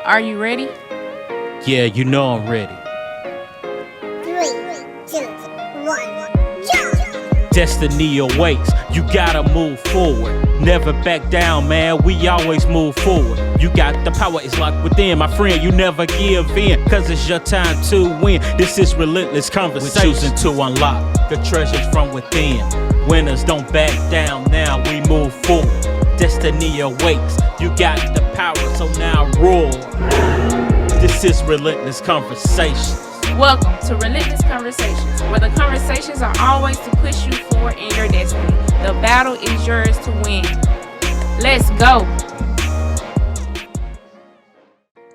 Are you ready? Yeah, you know I'm ready. 3, 2, 1, jump! Destiny awaits, you gotta move forward. Never back down, man, we always move forward. You got the power, it's locked within. My friend, you never give in, cause it's your time to win. This is Relentless Conversations. We're choosing to unlock the treasures from within. Winners don't back down, now we move forward. Destiny awaits, you got the power, so now roar. This is Relentless Conversations. Welcome to Relentless Conversations, where the conversations are always to push you forward in your destiny. The battle is yours to win. Let's go.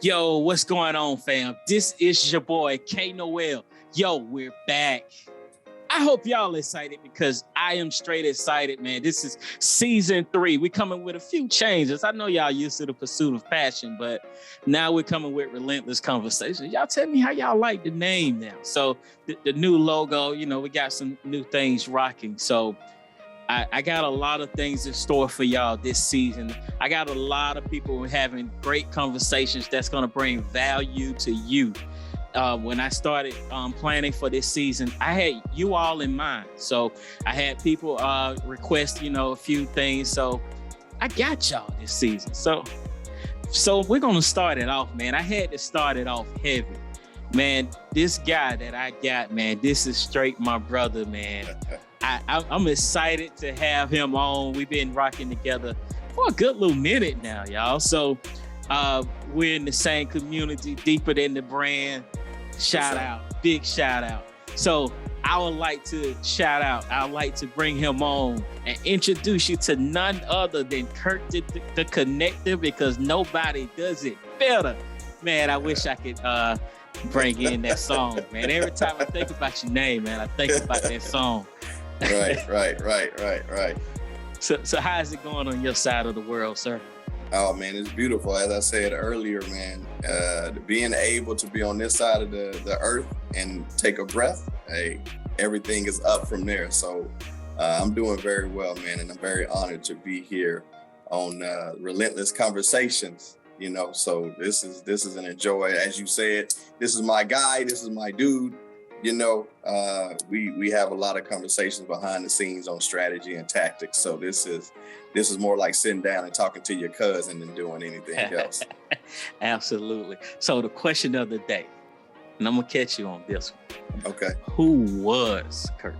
Yo, what's going on, fam? This is your boy, K Noel. Yo, we're back. I hope y'all excited because I am straight excited, man. This is season 3. We're coming with a few changes. I know y'all used to the pursuit of passion, but now we're coming with Relentless Conversations. Y'all tell me how y'all like the name now. So the new logo, we got some new things rocking. So I got a lot of things in store for y'all this season. I got a lot of people having great conversations that's going to bring value to you. When I started planning for this season, I had you all in mind. So I had people request, a few things. So I got y'all this season. So we're going to start it off, man. I had to start it off heavy. Man, this guy that I got, man, this is straight my brother, man. I'm excited to have him on. We've been rocking together for a good little minute now, y'all. So we're in the same community, deeper than the brand. Big shout out. So I would like to bring him on and introduce you to none other than CurtTheConnector, because nobody does it better. Man, I wish I could bring in that song, man. Every time I think about your name, man, I think about that song. Right. So how's it going on your side of the world, sir? Oh man, it's beautiful. As I said earlier, man, being able to be on this side of the earth and take a breath, hey, everything is up from there. So I'm doing very well, man, and I'm very honored to be here on Relentless Conversations. So this is an enjoy. As you said, this is my guy. This is my dude. We have a lot of conversations behind the scenes on strategy and tactics. So this is more like sitting down and talking to your cousin than doing anything else. Absolutely. So the question of the day, and I'm gonna catch you on this one. Okay. Who was Kurt?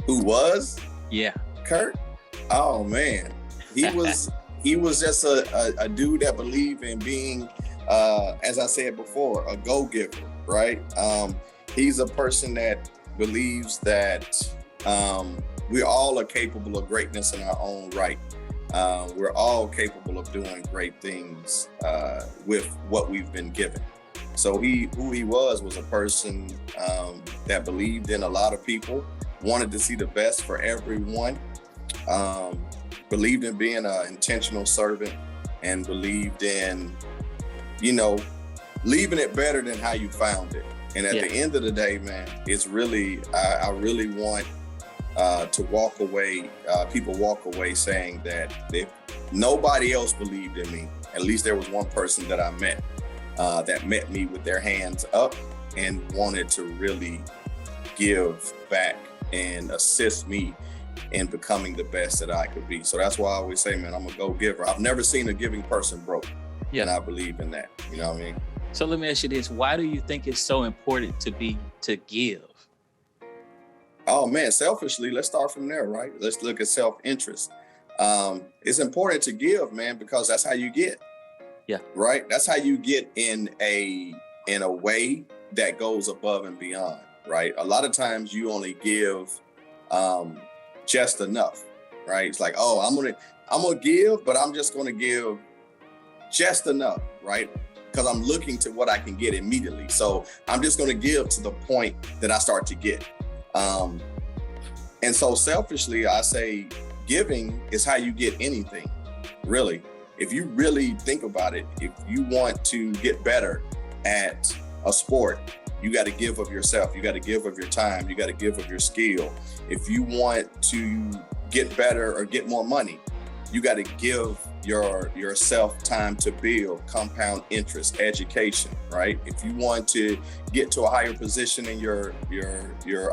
Who was? Yeah. Kurt? Oh man, he was just a dude that believed in being, as I said before, a go-giver. Right? He's a person that believes that we all are capable of greatness in our own right. We're all capable of doing great things with what we've been given. So who he was a person that believed in a lot of people, wanted to see the best for everyone, believed in being an intentional servant, and believed in, leaving it better than how you found it. And at the end of the day, man, it's really, I really want to walk away, people walk away saying that if nobody else believed in me, at least there was one person that I met that met me with their hands up and wanted to really give back and assist me in becoming the best that I could be. So that's why I always say, man, I'm a go-giver. I've never seen a giving person broke. Yeah. And I believe in that. You know what I mean? So let me ask you this. Why do you think it's so important to give? Oh man, selfishly, let's start from there, right? Let's look at self-interest. It's important to give, man, because that's how you get. Yeah. Right? That's how you get in a way that goes above and beyond, right? A lot of times you only give just enough, right? It's like, oh, I'm gonna give, but I'm just gonna give just enough, right? Because I'm looking to what I can get immediately. So I'm just going to give to the point that I start to get. And so selfishly, I say giving is how you get anything, really. If you really think about it, if you want to get better at a sport, you got to give of yourself. You got to give of your time. You got to give of your skill. If you want to get better or get more money, you got to give yourself time to build, compound interest, education, right? If you want to get to a higher position in your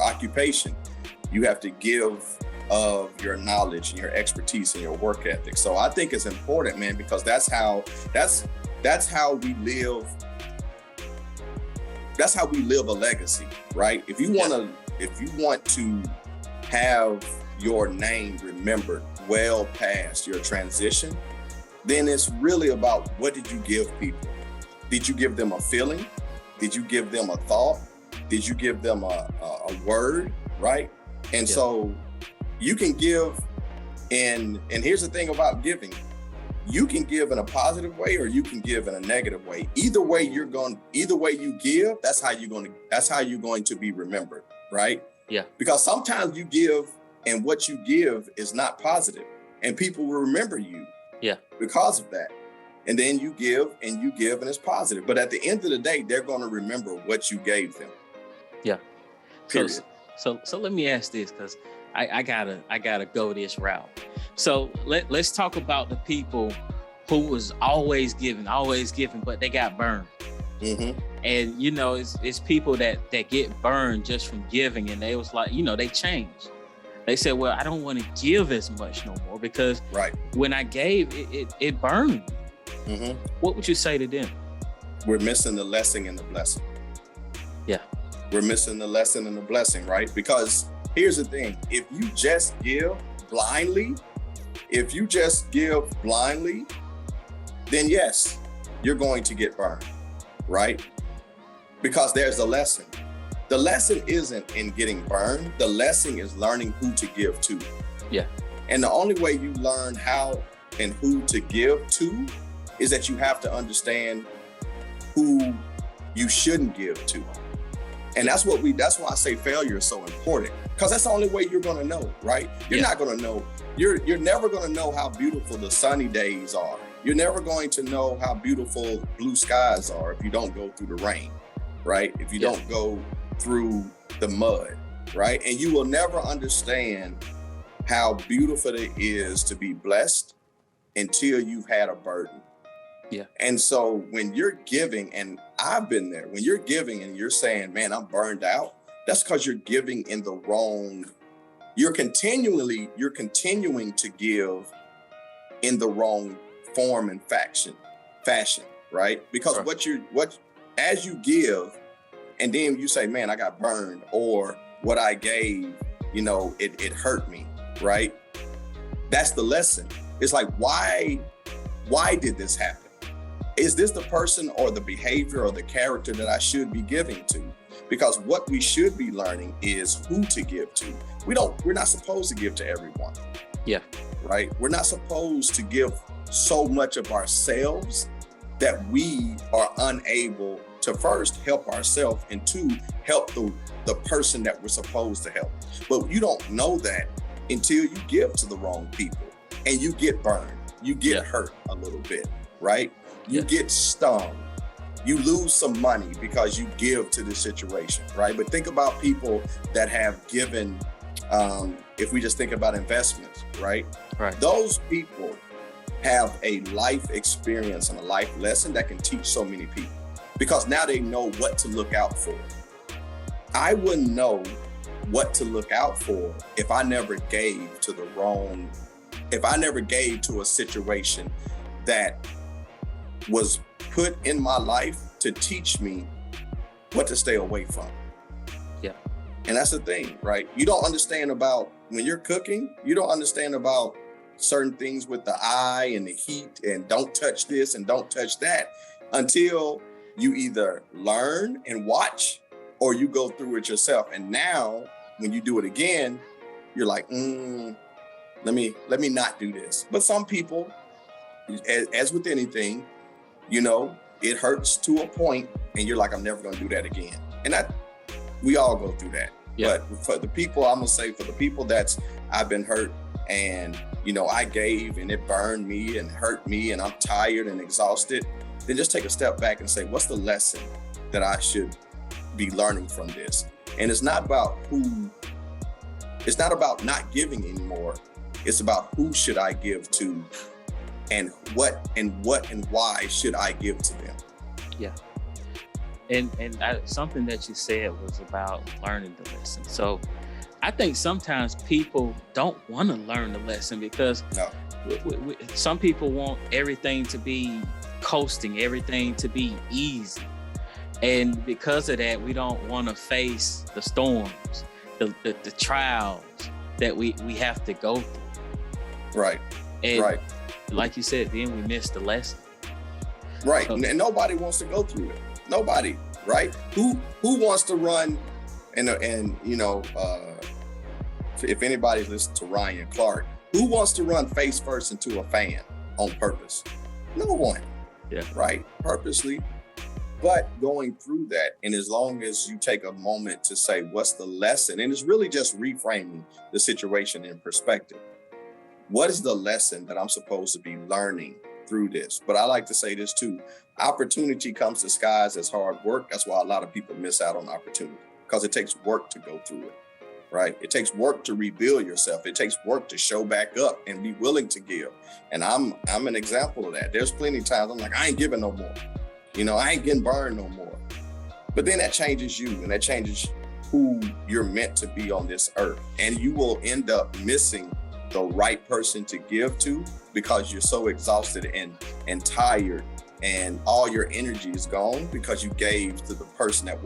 occupation, you have to give of your knowledge and your expertise and your work ethic. So I think it's important, man, because that's how we live. That's how we live a legacy, right? If you want to have your name remembered well past your transition, then it's really about, what did you give people? Did you give them a feeling? Did you give them a thought? Did you give them a word, right? And so you can give, and here's the thing about giving. You can give in a positive way, or you can give in a negative way. Either way you give, that's how you're going to be remembered, right? Yeah. Because sometimes you give and what you give is not positive, and people will remember you because of that. And then you give and it's positive. But at the end of the day, they're going to remember what you gave them. Yeah. Period. So let me ask this, because I gotta go this route. So let's talk about the people who was always giving, but they got burned. Mm-hmm. And it's people that get burned just from giving, and they was like, they changed. They said, well, I don't want to give as much no more, because when I gave, it burned. Mm-hmm. What would you say to them? We're missing the lesson and the blessing. Yeah. We're missing the lesson and the blessing, right? Because here's the thing. If you just give blindly, then yes, you're going to get burned, right? Because there's a lesson. The lesson isn't in getting burned. The lesson is learning who to give to. Yeah. And the only way you learn how and who to give to is that you have to understand who you shouldn't give to. And that's why I say failure is so important, because that's the only way you're going to know, right? You're not going to know. You're never going to know how beautiful the sunny days are. You're never going to know how beautiful blue skies are if you don't go through the rain, right? If you don't go through the mud, right? And you will never understand how beautiful it is to be blessed until you've had a burden. Yeah. And so when you're giving, and I've been there, when you're giving and you're saying, man, I'm burned out, that's because you're giving in the wrong, you're continuing to give in the wrong form and fashion, right? Because as you give, and then you say, man, I got burned, or what I gave, it hurt me, right? That's the lesson. It's like, why did this happen? Is this the person or the behavior or the character that I should be giving to? Because what we should be learning is who to give to. We're not supposed to give to everyone. Yeah. Right? We're not supposed to give so much of ourselves that we are unable to, first, help ourselves, and two, help the person that we're supposed to help. But you don't know that until you give to the wrong people, and you get burned. You get hurt a little bit, right? You get stung. You lose some money because you give to the situation, right? But think about people that have given, if we just think about investments, right? Right. Those people have a life experience and a life lesson that can teach so many people, because now they know what to look out for. I wouldn't know what to look out for if I never gave to a situation that was put in my life to teach me what to stay away from. Yeah. And that's the thing, right? You don't understand about, when you're cooking, you don't understand about certain things with the eye and the heat and don't touch this and don't touch that until you either learn and watch or you go through it yourself. And now when you do it again, you're like, let me not do this. But some people, as with anything, it hurts to a point and you're like, I'm never going to do that again. And we all go through that. Yeah. But for the people, I'm going to say, for the people I've been hurt and, I gave and it burned me and hurt me and I'm tired and exhausted, then just take a step back and say, what's the lesson that I should be learning from this? And it's not about not giving anymore. It's about who should I give to and what and why should I give to them? Yeah. And something that you said was about learning the lesson. So I think sometimes people don't want to learn the lesson because some people want everything to be coasting, everything to be easy. And because of that, we don't want to face the storms, the trials that we have to go through. Right. And right. Like you said, then we miss the lesson. Right. So, and nobody wants to go through it. Nobody. Right. Who wants to run and you know, if anybody's listened to Ryan Clark, who wants to run face first into a fan on purpose? No one. Yeah. Right. Purposely. But going through that, and as long as you take a moment to say, what's the lesson? And it's really just reframing the situation in perspective. What is the lesson that I'm supposed to be learning through this? But I like to say this too. Opportunity comes disguised as hard work. That's why a lot of people miss out on opportunity, because it takes work to go through it, right? It takes work to rebuild yourself. It takes work to show back up and be willing to give. And I'm an example of that. There's plenty of times I'm like, I ain't giving no more. You know, I ain't getting burned no more. But then that changes you, and that changes who you're meant to be on this earth. And you will end up missing the right person to give to because you're so exhausted and tired, and all your energy is gone because you gave to the person that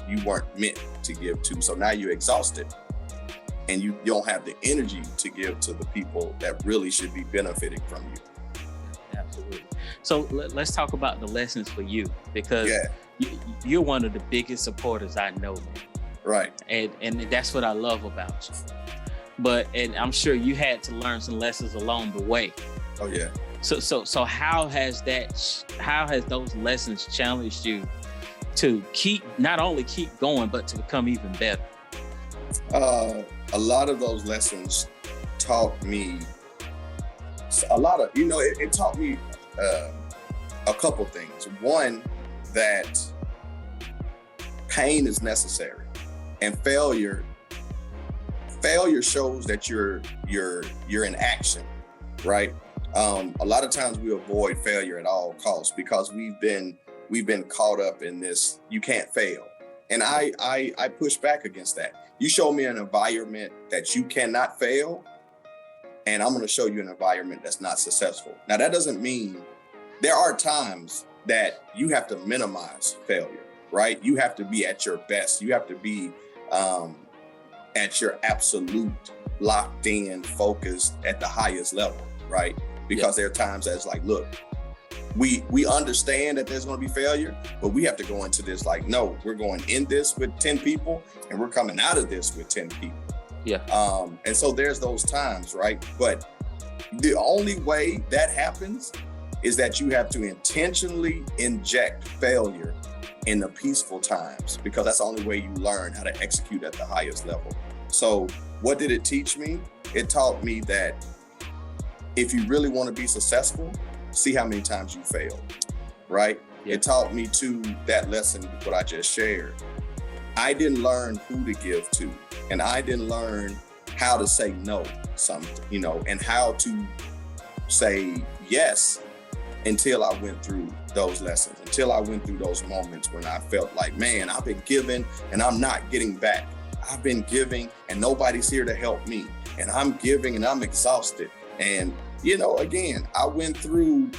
you weren't meant to give to. So now you're exhausted and you don't have the energy to give to the people that really should be benefiting from you. Absolutely. So let's talk about the lessons for you, because you're one of the biggest supporters I know, man. Right. And that's what I love about you. And I'm sure you had to learn some lessons along the way. Oh yeah. So how has those lessons challenged you to not only keep going, but to become even better? A lot of those lessons taught me a lot of, it taught me a couple things. One, that pain is necessary, and failure shows that you're in action, right? A lot of times we avoid failure at all costs because we've been caught up in this, you can't fail. And I push back against that. You show me an environment that you cannot fail, and I'm going to show you an environment that's not successful. Now, that doesn't mean there are times that you have to minimize failure, right? You have to be at your best. You have to be at your absolute locked in, focused at the highest level, right? Because there are times that it's like, look, we understand that there's going to be failure, but we have to go into this like, no, we're going in this with 10 people and we're coming out of this with 10 people. Yeah. And so there's those times, right? But the only way that happens is that you have to intentionally inject failure in the peaceful times, because that's the only way you learn how to execute at the highest level. So what did it teach me? It taught me that if you really want to be successful, see how many times you failed, right? Yeah. It taught me to that lesson, what I just shared. I didn't learn who to give to, and I didn't learn how to say no, and how to say yes until I went through those lessons, until I went through those moments when I felt like, man, I've been giving and I'm not getting back. I've been giving and nobody's here to help me. And I'm giving and I'm exhausted. And, again, I went through,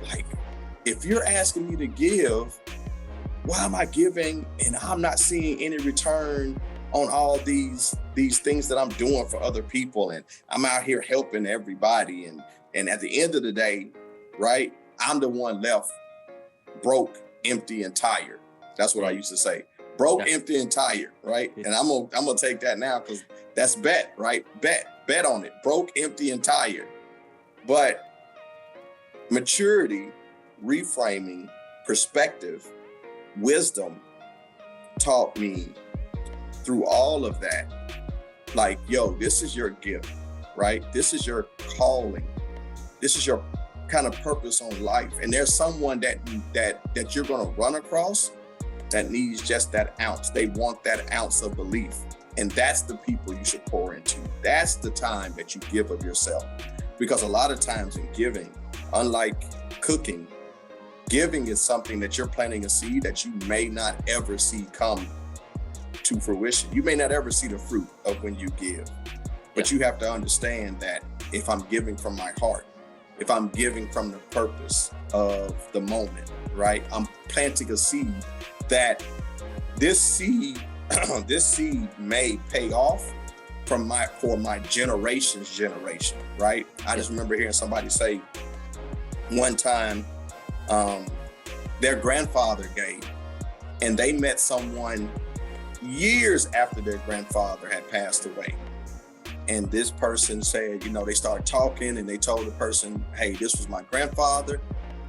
like, if you're asking me to give, why am I giving and I'm not seeing any return on all these things that I'm doing for other people, and I'm out here helping everybody, and at the end of the day, right, I'm the one left broke, empty, and tired. That's what I used to say. Broke, empty, and tired, right? And I'm gonna take that now because that's bet, right? Bet on it. Broke, empty, and tired. But maturity, reframing, perspective, wisdom taught me through all of that, like, yo, this is your gift, right? This is your calling. This is your kind of purpose on life. And there's someone that you're going to run across that needs just that ounce. They want that ounce of belief. And that's the people you should pour into. That's the time that you give of yourself. Because a lot of times in giving, Unlike cooking, giving is something that you're planting a seed that you may not ever see come to fruition. You may not ever see the fruit of when you give, but you have to understand that if I'm giving from my heart, if I'm giving from the purpose of the moment, right? I'm planting a seed that this seed may pay off for my generation's generation, right? I just remember hearing somebody say one time, their grandfather gave, and they met someone years after their grandfather had passed away. And this person said, they started talking and they told the person, hey, this was my grandfather.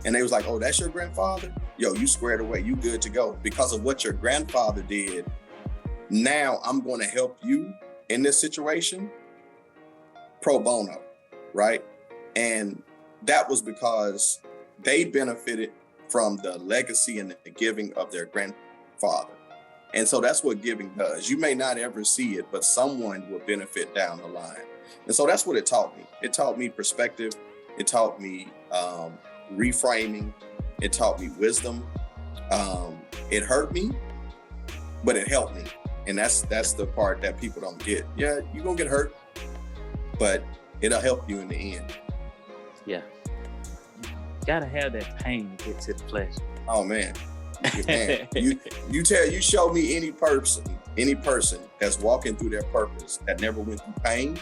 And they was like, oh, that's your grandfather? Yo, you squared away, you good to go. Because of what your grandfather did, now I'm going to help you in this situation pro bono, right? And that was because they benefited from the legacy and the giving of their grandfather. And so that's what giving does. You may not ever see it, but someone will benefit down the line. And so that's what it taught me. It taught me perspective. It taught me reframing. It taught me wisdom. It hurt me, but it helped me. And that's the part that people don't get. Yeah, you're going to get hurt, but it'll help you in the end. Yeah. You got to have that pain to get to the pleasure. Oh, man. Man, you show me any person that's walking through their purpose that never went through pain,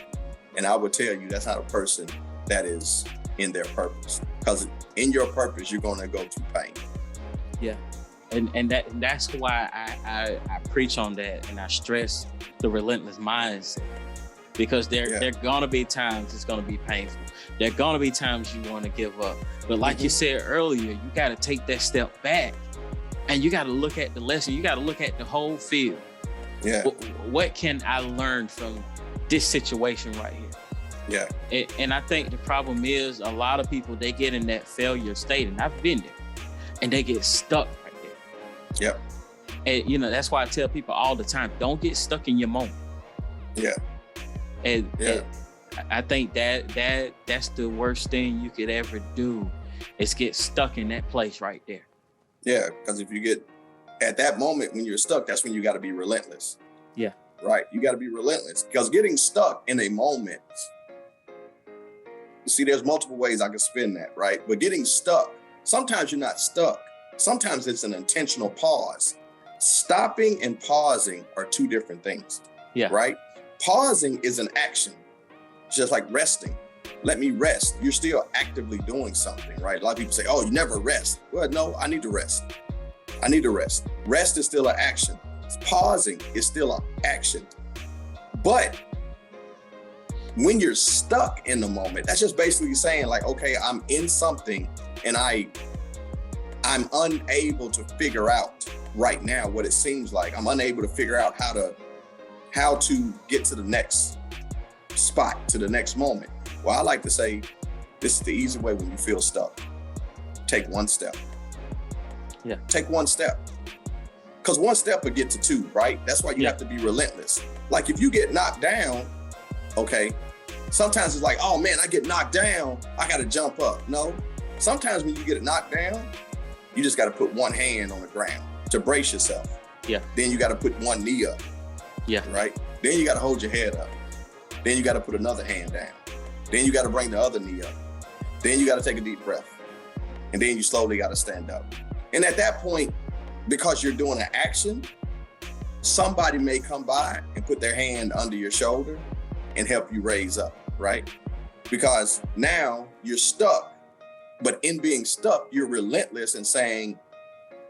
and I would tell you that's not a person that is in their purpose. Because in your purpose, you're going to go through pain. Yeah, and that's why I preach on that, and I stress the relentless mindset, because there are gonna be times it's gonna be painful. There are gonna be times you want to give up, but like you said earlier, you got to take that step back. And you got to look at the lesson. You got to look at the whole field. Yeah. What can I learn from this situation right here? Yeah. And I think the problem is a lot of people, they get in that failure state, and I've been there, and they get stuck right there. Yep. And that's why I tell people all the time, don't get stuck in your moment. Yeah. And I think that's the worst thing you could ever do, is get stuck in that place right there. Yeah, because if you get at that moment when you're stuck, that's when you got to be relentless. Yeah. Right. You got to be relentless, because getting stuck in a moment, see, there's multiple ways I can spin that, right? But getting stuck, sometimes you're not stuck. Sometimes it's an intentional pause. Stopping and pausing are two different things. Yeah. Right. Pausing is an action, just like resting. Let me rest. You're still actively doing something, right? A lot of people say, oh, you never rest. Well, no, I need to rest. I need to rest. Rest is still an action. Pausing is still an action. But when you're stuck in the moment, that's just basically saying like, okay, I'm in something and I'm unable to figure out right now what it seems like. I'm unable to figure out how to get to the next spot, to the next moment. Well, I like to say, this is the easy way when you feel stuck. Take one step. Yeah. Take one step. Because one step will get to two, right? That's why you have to be relentless. Like if you get knocked down, okay, sometimes it's like, oh man, I get knocked down, I got to jump up. No, sometimes when you get knocked down, you just got to put one hand on the ground to brace yourself. Yeah. Then you got to put one knee up. Yeah. Right? Then you got to hold your head up. Then you got to put another hand down. Then you got to bring the other knee up. Then you got to take a deep breath. And then you slowly got to stand up. And at that point, because you're doing an action, somebody may come by and put their hand under your shoulder and help you raise up, right? Because now you're stuck, but in being stuck, you're relentless and saying,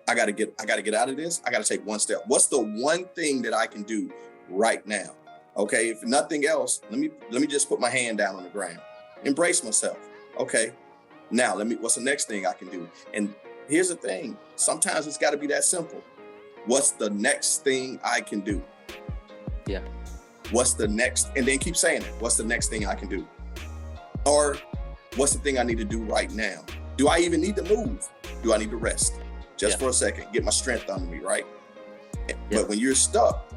I got to get out of this. I got to take one step. What's the one thing that I can do right now? Okay, if nothing else, let me just put my hand down on the ground, embrace myself. Okay, now what's the next thing I can do? And here's the thing, sometimes it's got to be that simple. What's the next thing I can do? Yeah. What's the next, and then keep saying it. What's the next thing I can do? Or what's the thing I need to do right now? Do I even need to move? Do I need to rest? Just for a second, get my strength under me, right? But when you're stuck,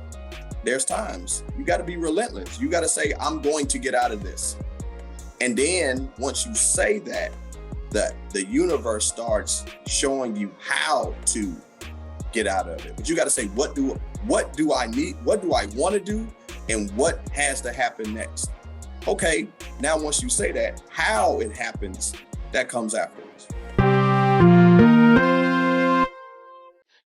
there's times you got to be relentless. You got to say, I'm going to get out of this. And then once you say that, the universe starts showing you how to get out of it. But you got to say, what do I need? What do I want to do? And what has to happen next? Okay, now once you say that, how it happens, that comes afterwards.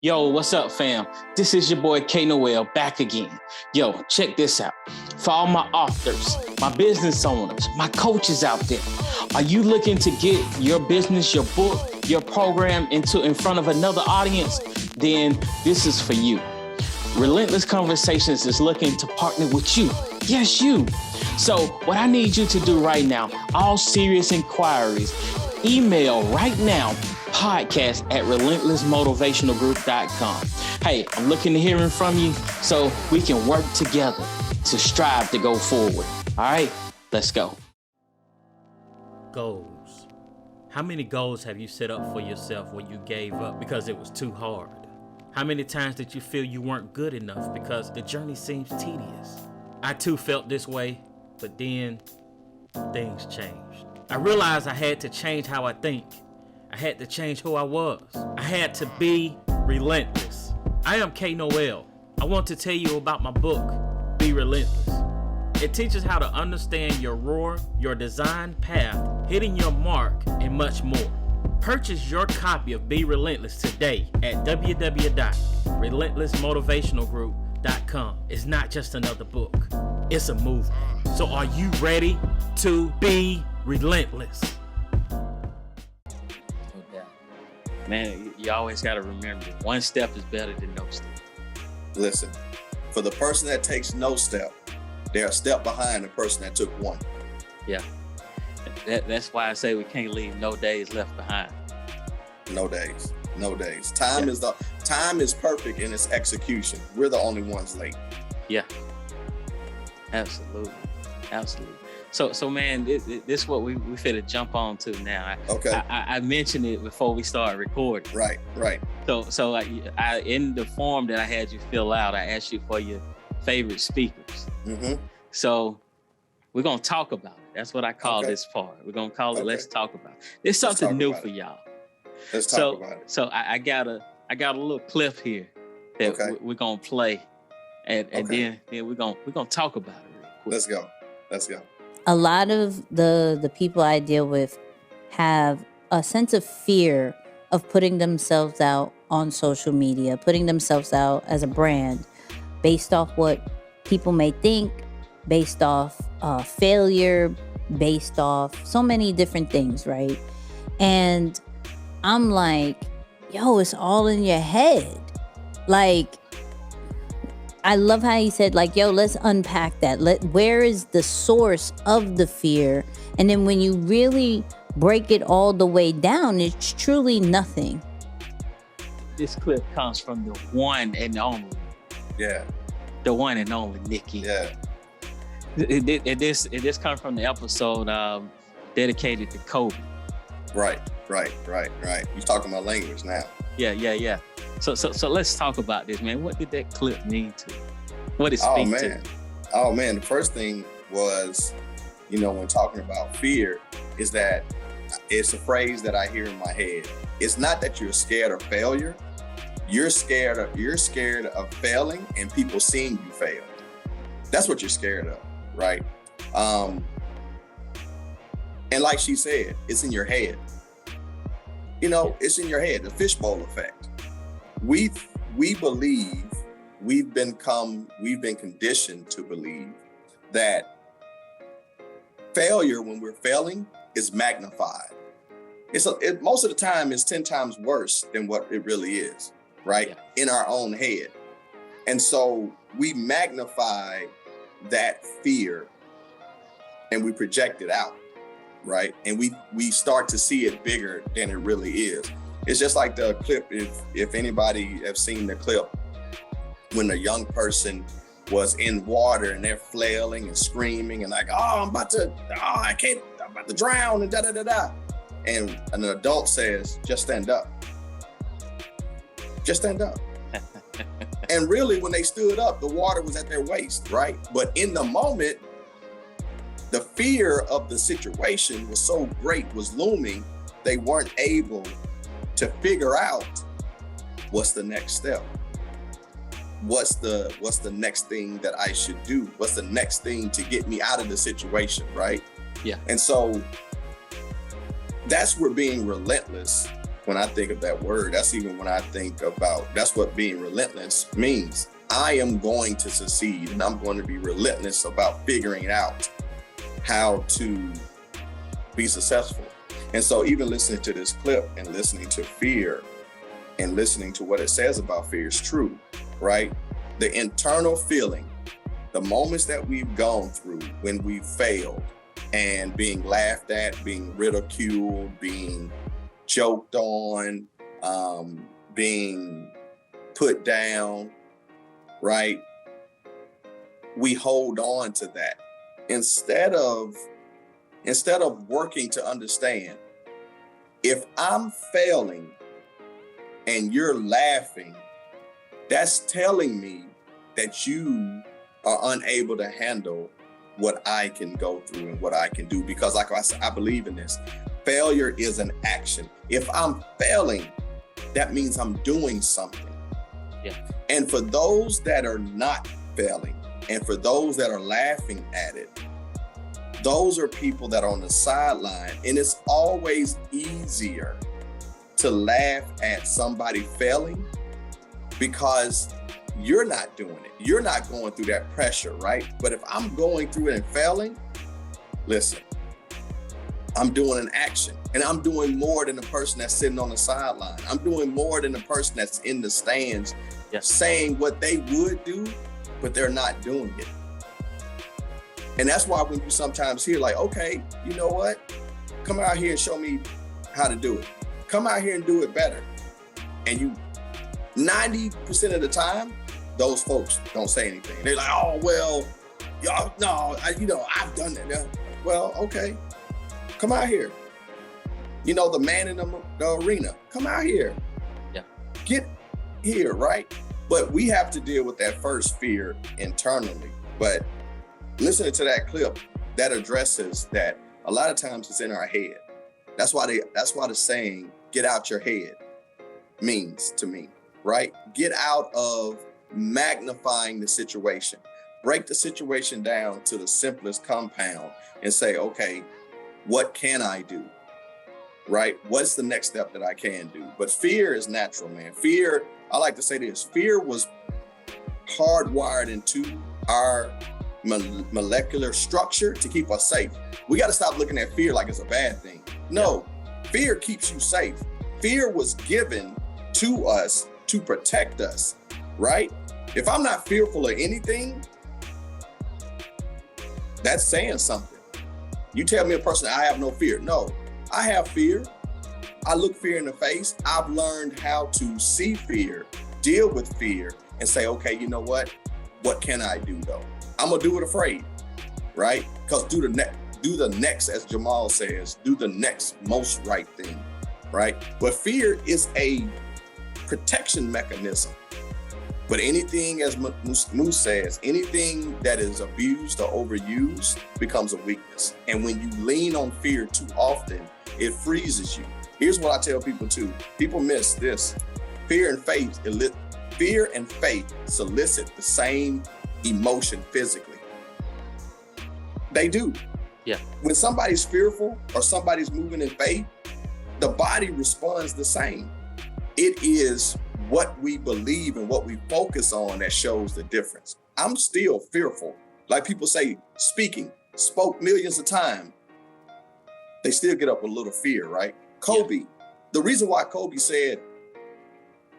Yo, what's up, fam? This is your boy Noel back again. Yo, check this out. For all my authors, my business owners, my coaches out there, are you looking to get your business, your book, your program in front of another audience? Then this is for you. Relentless Conversations is looking to partner with you. Yes, you. So what I need you to do right now, all serious inquiries, email right now, podcast@relentlessmotivationalgroup.com. Hey, I'm looking to hearing from you so we can work together to strive to go forward. All right, let's go. Goals. How many goals have you set up for yourself when you gave up because it was too hard? How many times did you feel you weren't good enough because the journey seems tedious? I too felt this way, but then things changed. I realized I had to change how I think. I had to change who I was. I had to be relentless. I am Noel. I want to tell you about my book, Be Relentless. It teaches how to understand your roar, your design path, hitting your mark, and much more. Purchase your copy of Be Relentless today at www.relentlessmotivationalgroup.com. It's not just another book. It's a movement. So are you ready to be relentless? Man, you always got to remember, one step is better than no step. Listen, for the person that takes no step, they're a step behind the person that took one. Yeah. That's why I say we can't leave no days left behind. No days. Time is perfect in its execution. We're the only ones late. Yeah. Absolutely. So man, this is what we finna jump on to now. Okay. I mentioned it before we started recording. Right. So I in the form that I had you fill out, I asked you for your favorite speakers. Mm-hmm. So we're gonna talk about it. That's what I call this part. We're gonna call it Let's Talk About It. There's something new for y'all. Let's talk about it. So I got a little clip here that we're gonna play, and then we're gonna talk about it real quick. Let's go. A lot of the people I deal with have a sense of fear of putting themselves out on social media, putting themselves out as a brand based off what people may think, based off failure, based off so many different things, right? And I'm like, yo, it's all in your head. Like, I love how he said, like, yo, let's unpack that. Where is the source of the fear? And then when you really break it all the way down, it's truly nothing. This clip comes from the one and only. Yeah. The one and only Nicky. Yeah. This comes from the episode dedicated to Kobe. Right. You're talking my language now. Yeah. So let's talk about this, man. What did that clip mean to you? What did it speak to? Oh man, the first thing was, when talking about fear, is that it's a phrase that I hear in my head. It's not that you're scared of failure. You're scared of failing and people seeing you fail. That's what you're scared of, right? And like she said, it's in your head. It's in your head, the fishbowl effect. We believe, we've been conditioned to believe that failure, when we're failing, is magnified. Most of the time it's 10 times worse than what it really is, right? In our own head. And so we magnify that fear and we project it out, right? And we start to see it bigger than it really is. It's just like the clip, if anybody have seen the clip, when a young person was in water and they're flailing and screaming and like, I'm about to drown and da-da-da-da. And an adult says, just stand up. Just stand up. And really, when they stood up, the water was at their waist, right? But in the moment, the fear of the situation was so great, was looming, they weren't able to figure out what's the next step. What's the next thing that I should do? What's the next thing to get me out of the situation, right? Yeah. And so that's where being relentless, when I think of that word, that's even when I think about, that's what being relentless means. I am going to succeed, and I'm going to be relentless about figuring out how to be successful. And so even listening to this clip and listening to fear and listening to what it says about fear is true, right? The internal feeling, the moments that we've gone through when we failed and being laughed at, being ridiculed, being joked on, being put down, right? We hold on to that instead of working to understand, if I'm failing and you're laughing, that's telling me that you are unable to handle what I can go through and what I can do. Because like I said, I believe in this. Failure is an action. If I'm failing, that means I'm doing something. Yeah. And for those that are not failing, and for those that are laughing at it, those are people that are on the sideline. And it's always easier to laugh at somebody failing because you're not doing it. You're not going through that pressure, right? But if I'm going through it and failing, listen, I'm doing an action, and I'm doing more than the person that's sitting on the sideline. I'm doing more than the person that's in the stands, saying what they would do, but they're not doing it. And that's why when you sometimes hear like, okay, you know what? Come out here and show me how to do it. Come out here and do it better. And you, 90% of the time, those folks don't say anything. They're like, oh, well, y'all, no, I've done that. Well, okay, come out here. You know, the man in the arena, come out here. Yeah. Get here, right? But we have to deal with that first fear internally. But listening to that clip, that addresses that a lot of times it's in our head. That's why the saying, get out your head, means to me, right? Get out of magnifying the situation. Break the situation down to the simplest compound and say, okay, what can I do? Right? What's the next step that I can do? But fear is natural, man. Fear, I like to say this, fear was hardwired into our molecular structure to keep us safe. We got to stop looking at fear like it's a bad thing. No, fear keeps you safe. Fear was given to us to protect us, right? If I'm not fearful of anything, that's saying something. You tell me a person, I have no fear. No, I have fear. I look fear in the face. I've learned how to see fear, deal with fear, and say, okay, you know what? What can I do though? I'm gonna do it afraid, right? Because do the next, as Jamal says, do the next most right thing, right? But fear is a protection mechanism. But anything, as Moose says, anything that is abused or overused becomes a weakness. And when you lean on fear too often, it freezes you. Here's what I tell people too. People miss this. Fear and faith solicit the same emotion physically. They do. Yeah. When somebody's fearful or somebody's moving in faith, the body responds the same. It is what we believe and what we focus on that shows the difference. I'm still fearful. Like people say, spoke millions of times. They still get up with a little fear, right? Kobe, the reason why Kobe said,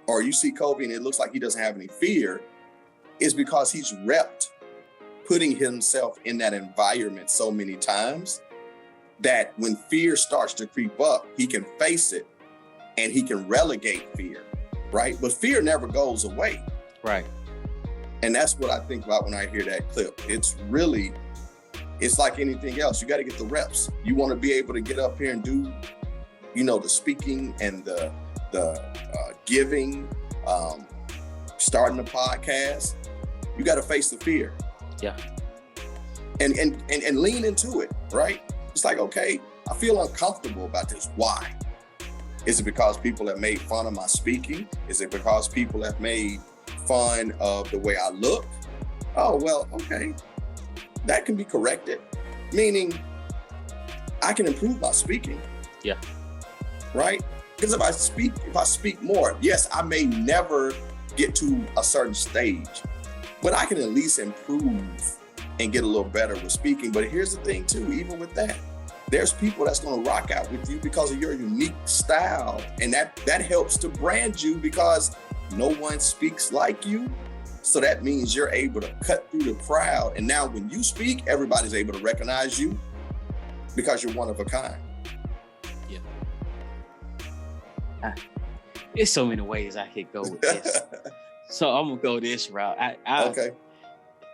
or you see Kobe and it looks like he doesn't have any fear, is because he's repped putting himself in that environment so many times that when fear starts to creep up, he can face it and he can relegate fear, right? But fear never goes away. Right. And that's what I think about when I hear that clip. It's like anything else. You got to get the reps. You want to be able to get up here and do, the speaking and the giving, starting a podcast. You got to face the fear. Yeah. And lean into it, right? It's like, okay, I feel uncomfortable about this. Why? Is it because people have made fun of my speaking? Is it because people have made fun of the way I look? Oh, well, okay. That can be corrected. Meaning, I can improve my speaking. Yeah. Right? Because if I speak more, yes, I may never get to a certain stage, but I can at least improve and get a little better with speaking. But here's the thing too, even with that, there's people that's going to rock out with you because of your unique style. And that helps to brand you because no one speaks like you. So that means you're able to cut through the crowd. And now when you speak, everybody's able to recognize you because you're one of a kind. Yeah. There's so many ways I could go with this. So I'm going to go this route. Okay.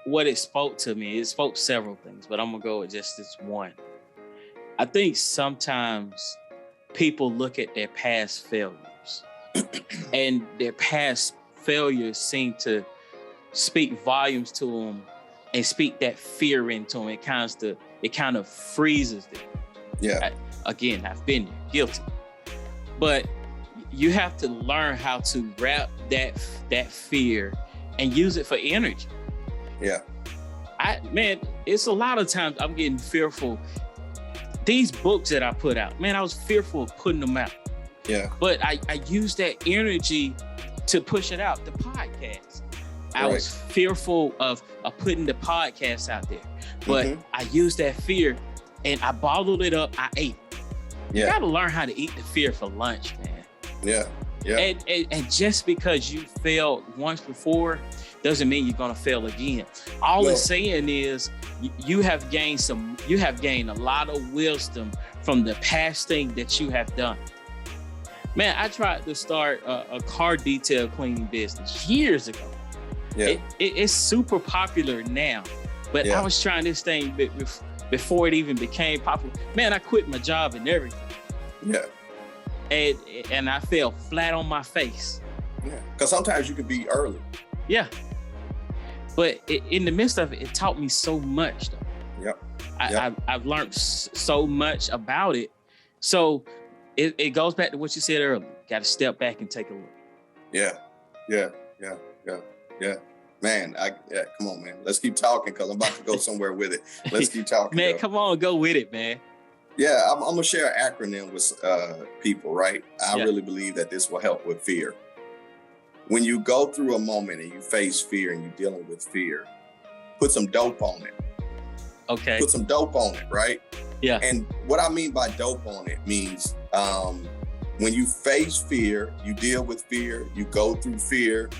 What it spoke to me, it spoke several things, but I'm going to go with just this one. I think sometimes people look at their past failures and their past failures seem to speak volumes to them and speak that fear into them. It kind of freezes them. Yeah. Again, I've been there, guilty. But you have to learn how to wrap that fear and use it for energy. Yeah. It's a lot of times I'm getting fearful. These books that I put out, man, I was fearful of putting them out. Yeah. But I used that energy to push it out, the podcast. I was fearful of putting the podcast out there. But I used that fear and I bottled it up, I ate it. Yeah. You gotta learn how to eat the fear for lunch, man. Yeah. Yeah. And just because you failed once before doesn't mean you're gonna fail again. All it's saying is you have gained a lot of wisdom from the past thing that you have done. Man, I tried to start a car detail cleaning business years ago. Yeah. It's super popular now, but I was trying this thing before it even became popular. Man, I quit my job and everything. Yeah. And I fell flat on my face. Yeah. Because sometimes you can be early. Yeah. But in the midst of it, it taught me so much, though. Yep. I've learned so much about it. So it goes back to what you said earlier. Got to step back and take a look. Yeah. Man, come on, man. Let's keep talking because I'm about to go somewhere with it. Let's keep talking. Man, come on, go with it, man. Yeah, I'm going to share an acronym with people, right? I really believe that this will help with fear. When you go through a moment and you face fear and you're dealing with fear, put some dope on it. Okay. Put some dope on it, right? Yeah. And what I mean by dope on it means when you face fear, you deal with fear, you go through fear,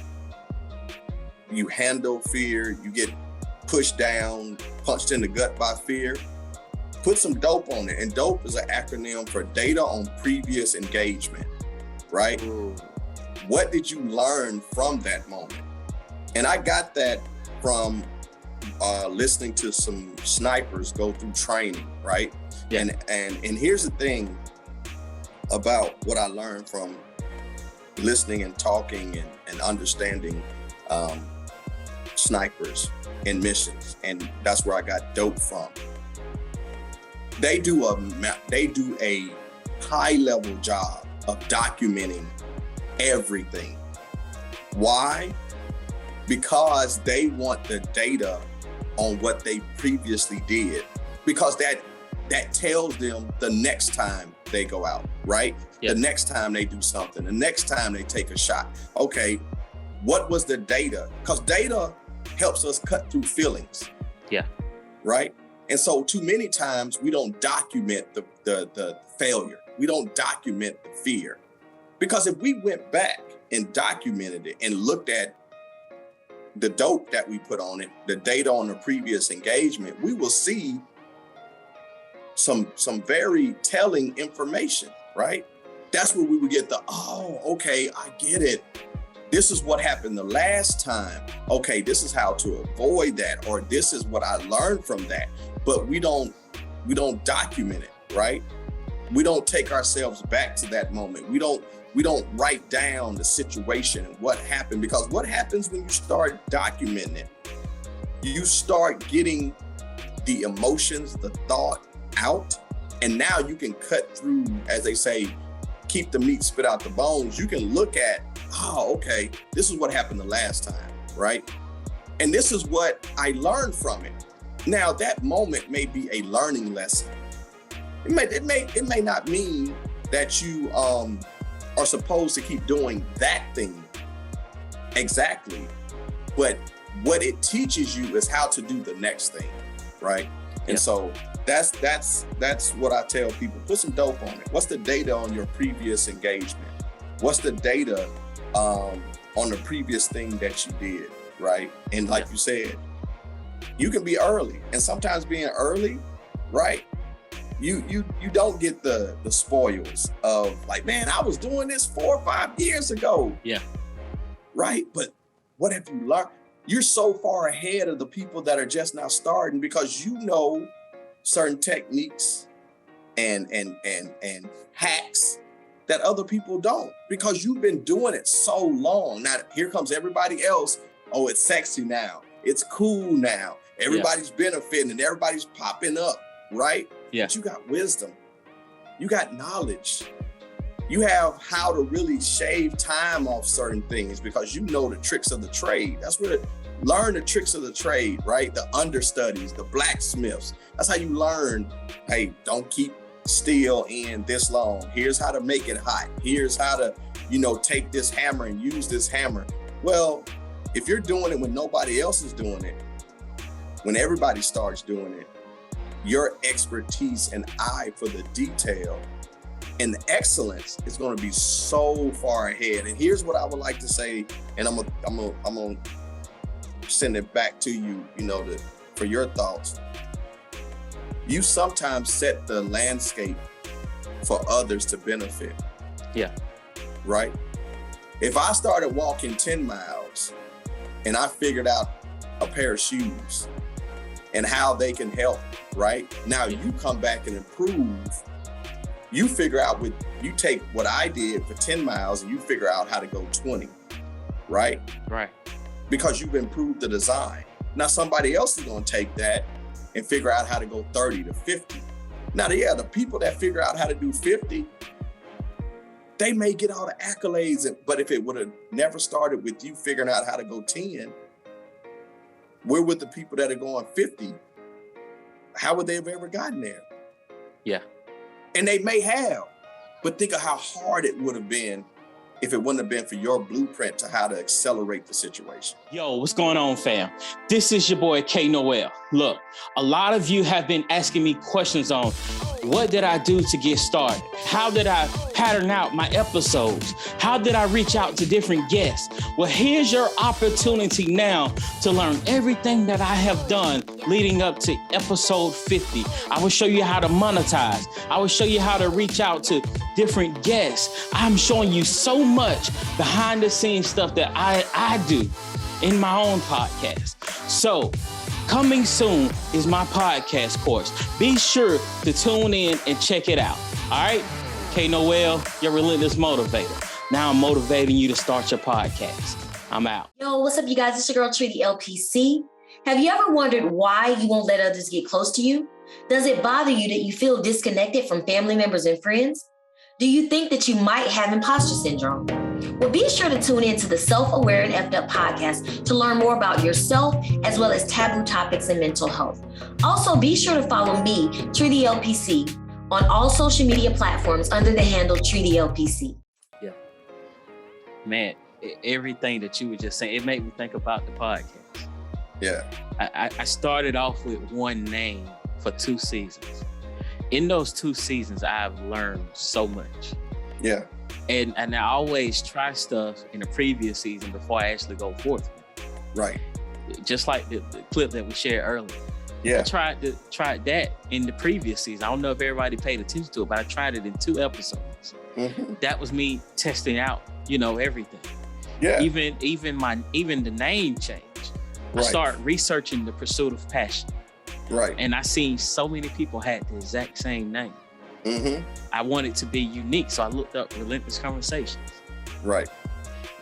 you handle fear, you get pushed down, punched in the gut by fear. Put some dope on it. And dope is an acronym for data on previous engagement, right? Ooh. What did you learn from that moment? And I got that from listening to some snipers go through training, right? Yeah. And here's the thing about what I learned from listening and talking and understanding snipers and missions, and that's where I got dope from. They do a high-level job of documenting everything. Why? Because they want the data on what they previously did, because that tells them the next time they go out, right? Yep. The next time they do something, the next time they take a shot. Okay, what was the data? Because data helps us cut through feelings. Yeah. Right? And so too many times we don't document the failure. We don't document the fear. Because if we went back and documented it and looked at the dope that we put on it, the data on the previous engagement, we will see some very telling information, right? That's where we would get okay, I get it. This is what happened the last time. Okay, this is how to avoid that, or this is what I learned from that. But we don't document it, right? We don't take ourselves back to that moment. We don't write down the situation and what happened, because what happens when you start documenting it, you start getting the emotions, the thought out, and now you can cut through, as they say, keep the meat, spit out the bones. You can look at, oh, okay, this is what happened the last time, right? And this is what I learned from it. Now that moment may be a learning lesson. It may not mean that you are supposed to keep doing that thing exactly, but what it teaches you is how to do the next thing, right? And so that's what I tell people. Put some dope on it. What's the data on your previous engagement? What's the data on the previous thing that you did, right? And like you said, you can be early, and sometimes being early, right? You don't get the spoils of like, man, I was doing this 4 or 5 years ago. Yeah. Right? But what have you learned? You're so far ahead of the people that are just now starting because you know certain techniques and hacks that other people don't, because you've been doing it so long. Now here comes everybody else. Oh, it's sexy now. It's cool now. Everybody's benefiting and everybody's popping up, right? Yeah. But you got wisdom. You got knowledge. You have how to really shave time off certain things because you know the tricks of the trade. That's where learn the tricks of the trade, right? The understudies, the blacksmiths. That's how you learn, hey, don't keep steel in this long. Here's how to make it hot. Here's how to, take this hammer and use this hammer. Well, if you're doing it when nobody else is doing it, when everybody starts doing it, your expertise and eye for the detail and the excellence is going to be so far ahead. And here's what I would like to say, and I'm gonna send it back to you, for your thoughts. You sometimes set the landscape for others to benefit. Yeah. Right? If I started walking 10 miles and I figured out a pair of shoes and how they can help, right? Now you come back and improve. You figure out you take what I did for 10 miles and you figure out how to go 20, right? Right. Because you've improved the design. Now somebody else is gonna take that and figure out how to go 30 to 50. Now, the people that figure out how to do 50, they may get all the accolades, but if it would have never started with you figuring out how to go 10, where would the people that are going 50, how would they have ever gotten there? Yeah. And they may have, but think of how hard it would have been if it wouldn't have been for your blueprint to how to accelerate the situation. Yo, what's going on, fam? This is your boy, K Noel. Look, a lot of you have been asking me questions on what did I do to get started? How did I pattern out my episodes? How did I reach out to different guests? Well, here's your opportunity now to learn everything that I have done leading up to episode 50. I will show you how to monetize. I will show you how to reach out to different guests. I'm showing you so much behind the scenes stuff that I do in my own podcast. So coming soon is my podcast course. Be sure to tune in and check it out. All right? K Noel, your relentless motivator. Now I'm motivating you to start your podcast. I'm out. Yo, what's up, you guys? It's your girl, Tree, the LPC. Have you ever wondered why you won't let others get close to you? Does it bother you that you feel disconnected from family members and friends? Do you think that you might have imposter syndrome? Well, be sure to tune in to the Self-Aware and Effed Up podcast to learn more about yourself as well as taboo topics in mental health. Also, be sure to follow me, Tree the LPC, on all social media platforms under the handle Tree the LPC. Yeah. Man, everything that you were just saying, it made me think about the podcast. Yeah. I started off with one name for 2 seasons. In those 2 seasons, I've learned so much. Yeah. And I always try stuff in the previous season before I actually go forth. Right. Just like the clip that we shared earlier. Yeah. I tried that in the previous season. I don't know if everybody paid attention to it, but I tried it in 2 episodes. Mm-hmm. That was me testing out, everything. Yeah. Even the name change. Right. I started researching the pursuit of passion. Right. And I seen so many people had the exact same name. Mm-hmm. I wanted to be unique, so I looked up Relentless Conversations. Right.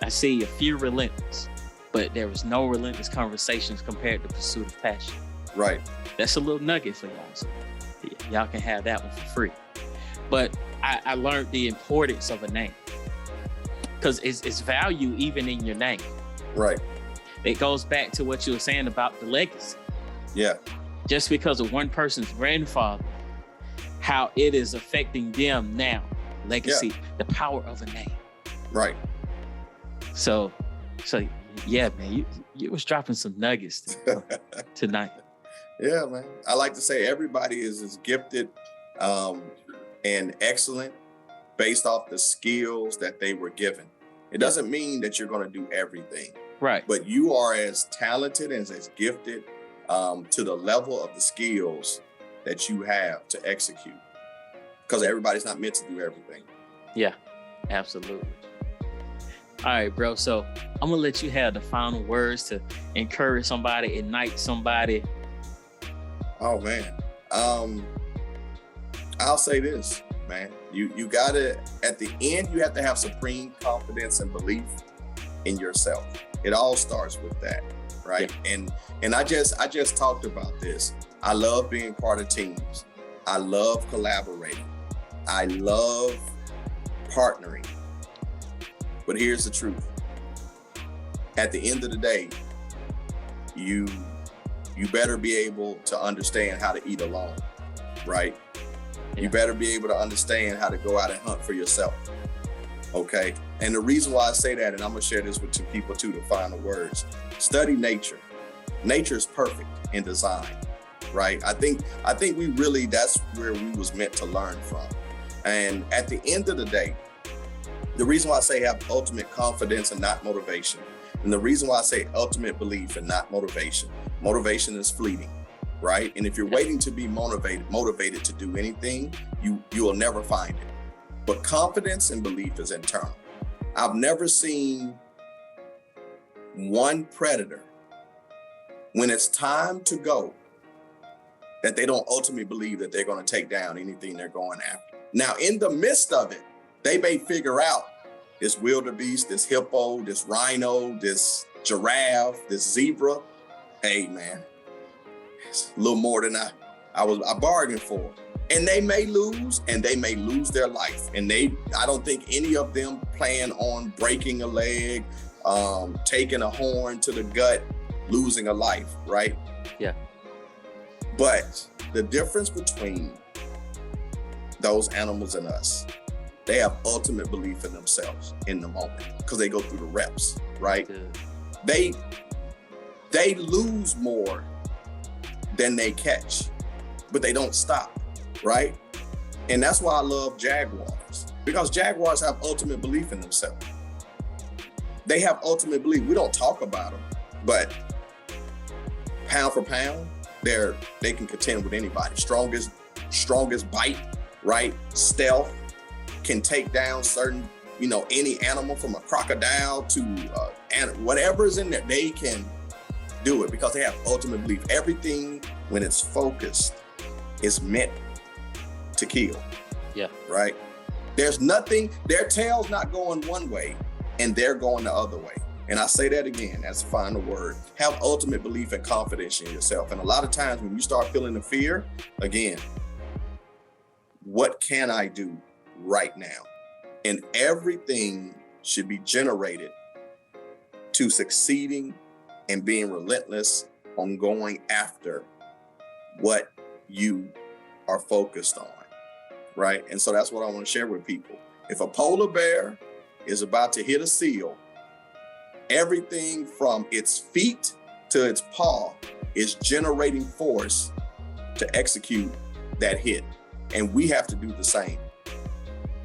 I see a few Relentless, but there was no Relentless Conversations compared to Pursuit of Passion. Right. That's a little nugget for y'all. So y'all can have that one for free. But I learned the importance of a name, because it's value even in your name. Right. It goes back to what you were saying about the legacy. Yeah. Just because of one person's grandfather, how it is affecting them now. Legacy, the power of a name. Right. So yeah, man, you was dropping some nuggets tonight. Yeah, man. I like to say everybody is as gifted and excellent based off the skills that they were given. It doesn't mean that you're going to do everything. Right. But you are as talented and as gifted to the level of the skills that you have to execute. Because everybody's not meant to do everything. Yeah, absolutely. All right, bro. So I'm going to let you have the final words to encourage somebody, ignite somebody. Oh, man. I'll say this, man. You got to, at the end, you have to have supreme confidence and belief in yourself. It all starts with that, right? Yeah. And I just talked about this. I love being part of teams. I love collaborating. I love partnering. But here's the truth. At the end of the day, you better be able to understand how to eat alone, right? Yeah. You better be able to understand how to go out and hunt for yourself, okay? And the reason why I say that, and I'm gonna share this with two people too, the final words, study nature. Nature is perfect in design, right? I think we really, that's where we was meant to learn from. And at the end of the day, the reason why I say have ultimate confidence and not motivation, and the reason why I say ultimate belief and not motivation is fleeting, right? And if you're waiting to be motivated to do anything, you will never find it. But confidence and belief is internal. I've never seen one predator, when it's time to go, that they don't ultimately believe that they're going to take down anything they're going after. Now, in the midst of it, they may figure out this wildebeest, this hippo, this rhino, this giraffe, this zebra. Hey, man, it's a little more than I bargained for. And they may lose, and they may lose their life. And I don't think any of them plan on breaking a leg, taking a horn to the gut, losing a life, right? Yeah. But the difference between those animals and us, they have ultimate belief in themselves in the moment because they go through the reps, right? Good. They lose more than they catch, but they don't stop, right? And that's why I love jaguars, because jaguars have ultimate belief in themselves. They have ultimate belief. We don't talk about them, but pound for pound, they can contend with anybody. Strongest bite, right? Stealth, can take down certain, any animal from a crocodile to whatever's in there. They can do it because they have ultimate belief. Everything, when it's focused, is meant to kill. Yeah. Right? There's nothing, their tail's not going one way and they're going the other way. And I say that again, that's the final word. Have ultimate belief and confidence in yourself. And a lot of times when you start feeling the fear, again, what can I do right now? And everything should be generated to succeeding and being relentless on going after what you are focused on, right? And so that's what I want to share with people. If a polar bear is about to hit a seal, everything from its feet to its paw is generating force to execute that hit. And we have to do the same.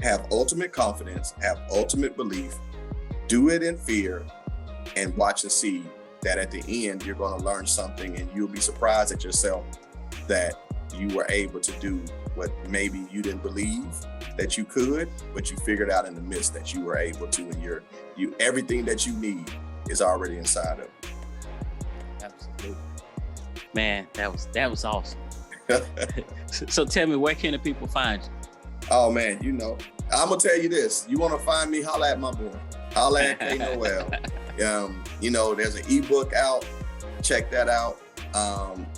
Have ultimate confidence, have ultimate belief, do it in fear, and watch and see that at the end, you're going to learn something and you'll be surprised at yourself that you were able to do what maybe you didn't believe that you could, but you figured out in the midst that you were able to, and you everything that you need is already inside of you. Absolutely. Man, that was awesome. So tell me, where can the people find you? Oh man, I'm gonna tell you this. You want to find me? Holla at my boy. Holla at K Noel. There's an ebook out. Check that out.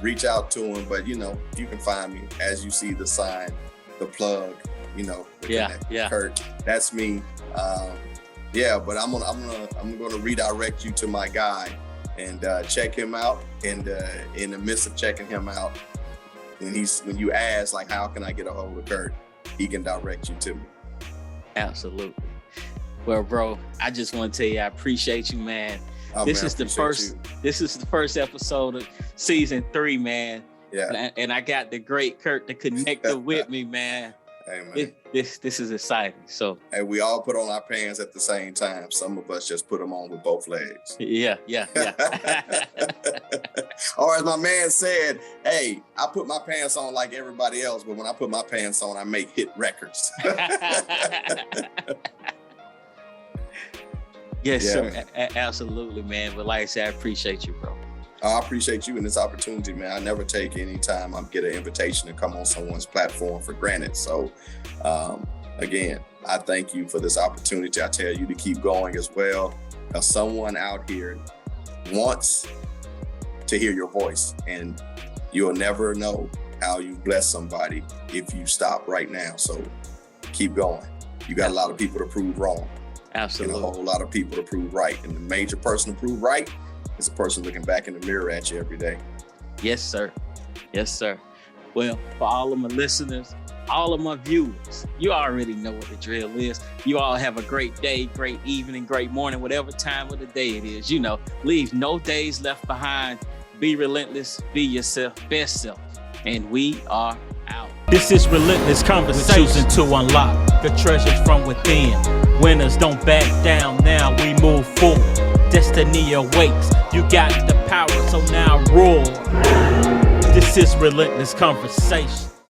Reach out to him. But you can find me as you see the sign, the plug, the Yeah, connect. yeah. Kurt, that's me. But I'm gonna redirect you to my guy and check him out. And in the midst of checking him out, when you ask like, how can I get a hold of Kurt, he can direct you to me. Absolutely. Well, bro, I just want to tell you, I appreciate you, man. This is the first episode of season 3, man. Yeah. And I got the great Kurt, the connector with me, man. Hey, man. This is exciting. So, and we all put on our pants at the same time. Some of us just put them on with both legs. Yeah. Or as my man said, hey, I put my pants on like everybody else, but when I put my pants on, I make hit records. Yes, Yeah, sir. man. Absolutely, man. But like I said, I appreciate you, bro. I appreciate you in this opportunity, man. I never take any time I get an invitation to come on someone's platform for granted. So, again, I thank you for this opportunity. I tell you to keep going as well, because someone out here wants to hear your voice, and you'll never know how you bless somebody if you stop right now. So keep going. You got a lot of people to prove wrong. Absolutely. And a whole lot of people to prove right. And the major person to prove right is a person looking back in the mirror at you every day. Yes, sir. Yes, sir. Well, for all of my listeners, all of my viewers, you already know what the drill is. You all have a great day, great evening, great morning, whatever time of the day it is. Leave no days left behind. Be relentless, be yourself, best self. And we are out. This is Relentless Conversations. We're choosing to unlock the treasures from within. Winners don't back down, now we move forward. Destiny awaits, you got the power, so now roar. This is Relentless Conversations.